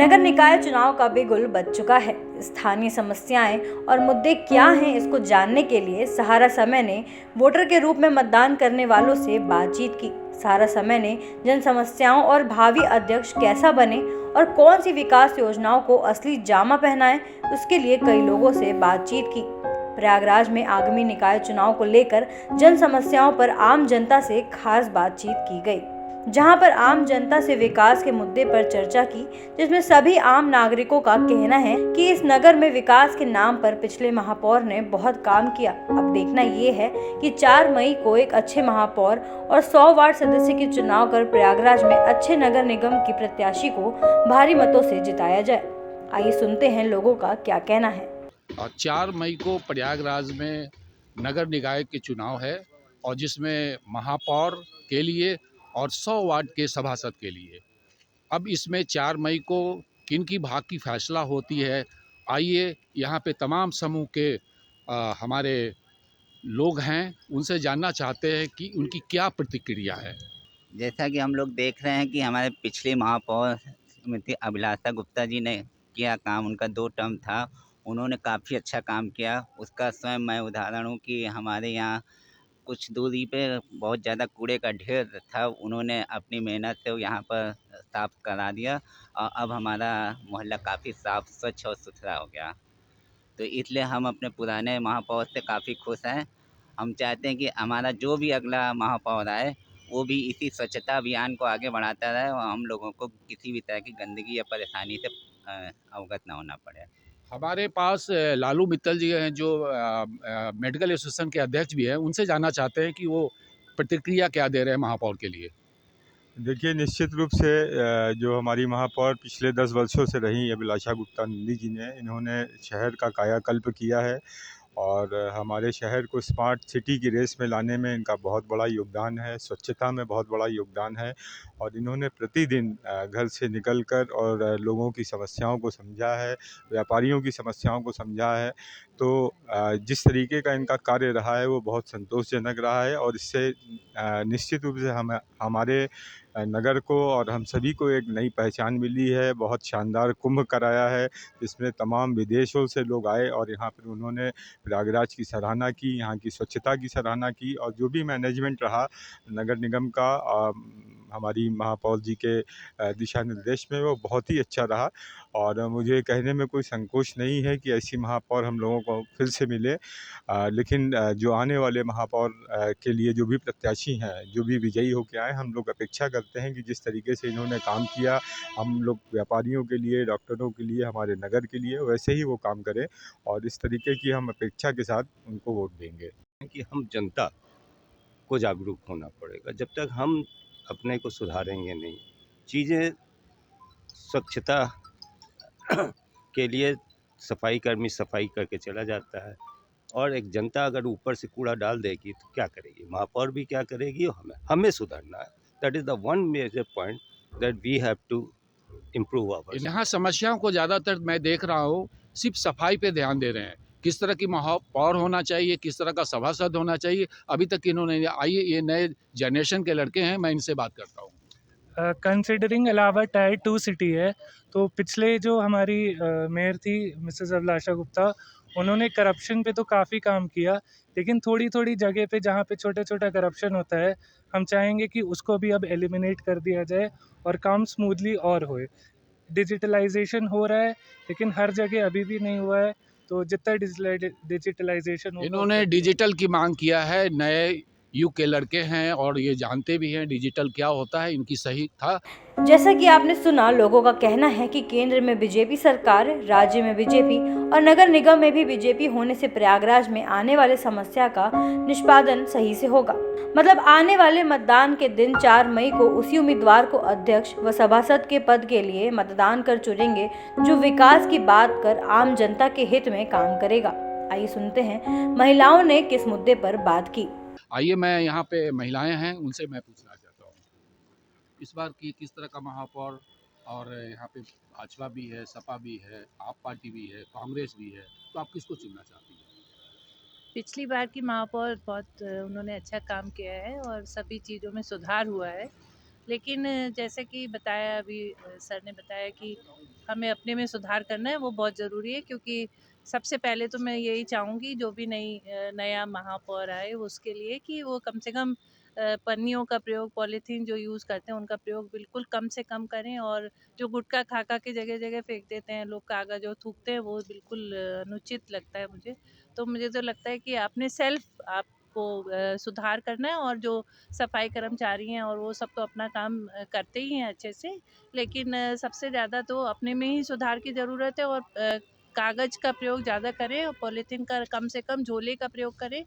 नगर निकाय चुनाव का भी गुल बज चुका है। स्थानीय समस्याएं और मुद्दे क्या हैं, इसको जानने के लिए सहारा समय ने वोटर के रूप में मतदान करने वालों से बातचीत की। सहारा समय ने जन समस्याओं और भावी अध्यक्ष कैसा बने और कौन सी विकास योजनाओं को असली जामा पहनाए, उसके लिए कई लोगों से बातचीत की। प्रयागराज में आगामी निकाय चुनाव को लेकर जन समस्याओं पर आम जनता से खास बातचीत की गई, जहां पर आम जनता से विकास के मुद्दे पर चर्चा की, जिसमें सभी आम नागरिकों का कहना है कि इस नगर में विकास के नाम पर पिछले महापौर ने बहुत काम किया। अब देखना ये है कि 4 मई को एक अच्छे महापौर और 100 वार्ड सदस्य के चुनाव कर प्रयागराज में अच्छे नगर निगम की प्रत्याशी को भारी मतों से जिताया जाए। आइए सुनते हैं लोगों का क्या कहना है। 4 मई को प्रयागराज में नगर निकाय के चुनाव है और जिसमें महापौर के लिए और 100 वार्ड के सभासद के लिए। अब इसमें 4 मई को किन की भाग की फैसला होती है, आइए यहाँ पे तमाम समूह के हमारे लोग हैं, उनसे जानना चाहते हैं कि उनकी क्या प्रतिक्रिया है। जैसा कि हम लोग देख रहे हैं कि हमारे पिछले महापौर श्रीमती अभिलाषा गुप्ता जी ने किया काम, उनका 2 टर्म था, उन्होंने काफ़ी अच्छा काम किया। उसका स्वयं मैं उदाहरण हूँ कि हमारे यहाँ कुछ दूरी पे बहुत ज़्यादा कूड़े का ढेर था, उन्होंने अपनी मेहनत से यहाँ पर साफ़ करा दिया और अब हमारा मोहल्ला काफ़ी साफ़, स्वच्छ और सुथरा हो गया। तो इसलिए हम अपने पुराने महापौर से काफ़ी खुश हैं। हम चाहते हैं कि हमारा जो भी अगला महापौर आए, वो भी इसी स्वच्छता अभियान को आगे बढ़ाता रहे और हम लोगों को किसी भी तरह की गंदगी या परेशानी से अवगत ना होना पड़े। हमारे पास लालू मित्तल जी हैं, जो मेडिकल एसोसिएशन के अध्यक्ष भी हैं। उनसे जानना चाहते हैं कि वो प्रतिक्रिया क्या दे रहे हैं महापौर के लिए। देखिए, निश्चित रूप से जो हमारी महापौर पिछले 10 वर्षों से रहीं अभिलाषा गुप्ता नंदी जी ने, इन्होंने शहर का कायाकल्प किया है और हमारे शहर को स्मार्ट सिटी की रेस में लाने में इनका बहुत बड़ा योगदान है, स्वच्छता में बहुत बड़ा योगदान है और इन्होंने प्रतिदिन घर से निकलकर और लोगों की समस्याओं को समझा है, व्यापारियों की समस्याओं को समझा है। तो जिस तरीके का इनका कार्य रहा है वो बहुत संतोषजनक रहा है और इससे निश्चित रूप से हमारे नगर को और हम सभी को एक नई पहचान मिली है। बहुत शानदार कुंभ कराया है, जिसमें तमाम विदेशों से लोग आए और यहाँ पर उन्होंने प्रयागराज की सराहना की, यहाँ की स्वच्छता की सराहना की और जो भी मैनेजमेंट रहा नगर निगम का हमारी महापौर जी के दिशा निर्देश में, वो बहुत ही अच्छा रहा और मुझे कहने में कोई संकोच नहीं है कि ऐसी महापौर हम लोगों को फिर से मिले। लेकिन जो आने वाले महापौर के लिए जो भी प्रत्याशी हैं, जो भी विजयी होके आए, हम लोग अपेक्षा करते हैं कि जिस तरीके से इन्होंने काम किया, हम लोग व्यापारियों के लिए, डॉक्टरों के लिए, हमारे नगर के लिए, वैसे ही वो काम करें और इस तरीके की हम अपेक्षा के साथ उनको वोट देंगे। कि हम जनता को जागरूक होना पड़ेगा। जब तक हम अपने को सुधारेंगे नहीं, चीज़ें स्वच्छता के लिए सफाई कर्मी सफाई करके चला जाता है और एक जनता अगर ऊपर से कूड़ा डाल देगी तो क्या करेगी, महापौर भी क्या करेगी और हमें सुधरना है। That is the one major point that we have to improve our. यहाँ समस्याओं को ज़्यादातर मैं देख रहा हूँ सिर्फ सफाई पे ध्यान दे रहे हैं। किस तरह की महापौर होना चाहिए, किस तरह का सभासद होना चाहिए, अभी तक इन्होंने। आइए, ये नए जनरेशन के लड़के हैं, मैं इनसे बात करता हूँ। कंसिडरिंग इलाहाबाद टायर 2 सिटी है, तो पिछले जो हमारी मेयर थी मिसेस अभिलाषा गुप्ता, उन्होंने करप्शन पे तो काफ़ी काम किया, लेकिन थोड़ी-थोड़ी जगह पे जहाँ पे छोटा-छोटा करप्शन होता है, हम चाहेंगे कि उसको भी अब एलिमिनेट कर दिया जाए और काम स्मूथली और होए। डिजिटलाइज़ेशन हो रहा है, लेकिन हर जगह अभी भी नहीं हुआ है, तो जितना डिजिटलाइज़ेशन होगा इन्होंने डिजिटल की मांग किया है। नए युग के लड़के हैं और ये जानते भी हैं डिजिटल क्या होता है, इनकी सही था। जैसा कि आपने सुना, लोगों का कहना है कि केंद्र में बीजेपी सरकार, राज्य में बीजेपी और नगर निगम में भी बीजेपी होने से प्रयागराज में आने वाले समस्या का निष्पादन सही से होगा। मतलब आने वाले मतदान के दिन 4 मई को उसी उम्मीदवार को अध्यक्ष व सभासद के पद के लिए मतदान कर चुनेंगे, जो विकास की बात कर आम जनता के हित में काम करेगा। आइए सुनते हैं महिलाओं ने किस मुद्दे पर बात की। आइए, मैं यहाँ पे महिलाएं हैं, उनसे मैं पूछना चाहता हूँ इस बार की किस तरह का महापौर। और यहाँ पे भाजपा भी है, सपा भी है, आप पार्टी भी है, कांग्रेस भी है, तो आप किसको चुनना चाहती हैं? पिछली बार की महापौर बहुत उन्होंने अच्छा काम किया है और सभी चीज़ों में सुधार हुआ है, लेकिन जैसे कि बताया अभी सर ने बताया कि हमें अपने में सुधार करना है, वो बहुत ज़रूरी है, क्योंकि सबसे पहले तो मैं यही चाहूँगी जो भी नया महापौर आए उसके लिए कि वो कम से कम पन्नियों का प्रयोग, पॉलीथीन जो यूज़ करते हैं उनका प्रयोग बिल्कुल कम से कम करें, और जो गुटखा खा के जगह जगह फेंक देते हैं लोग, कागज़ जो थूकते हैं, वो बिल्कुल अनुचित लगता है मुझे। तो मुझे तो लगता है कि अपने सेल्फ आपको सुधार करना है, और जो सफाई कर्मचारी हैं और वो सब तो अपना काम करते ही हैं अच्छे से, लेकिन सबसे ज़्यादा तो अपने में ही सुधार की ज़रूरत है, और कागज़ का प्रयोग ज़्यादा करें और पॉलीथीन का कम से कम, झोले का प्रयोग करें,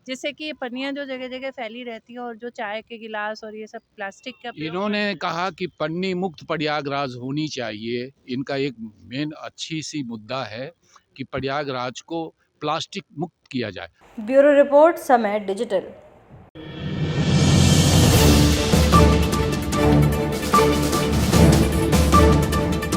जिससे कि ये पन्नियाँ जो जगह-जगह फैली रहती हैं, और जो चाय के गिलास और ये सब प्लास्टिक का प्रयोग इन्होंने कहा कि पन्नी मुक्त प्रयागराज होनी चाहिए। इनका एक मेन अच्छी सी मुद्दा है कि प्रयागराज को प्लास्टिक मुक्त किया जाए। ब्यूरो रिपोर्ट, समय डिजिटल।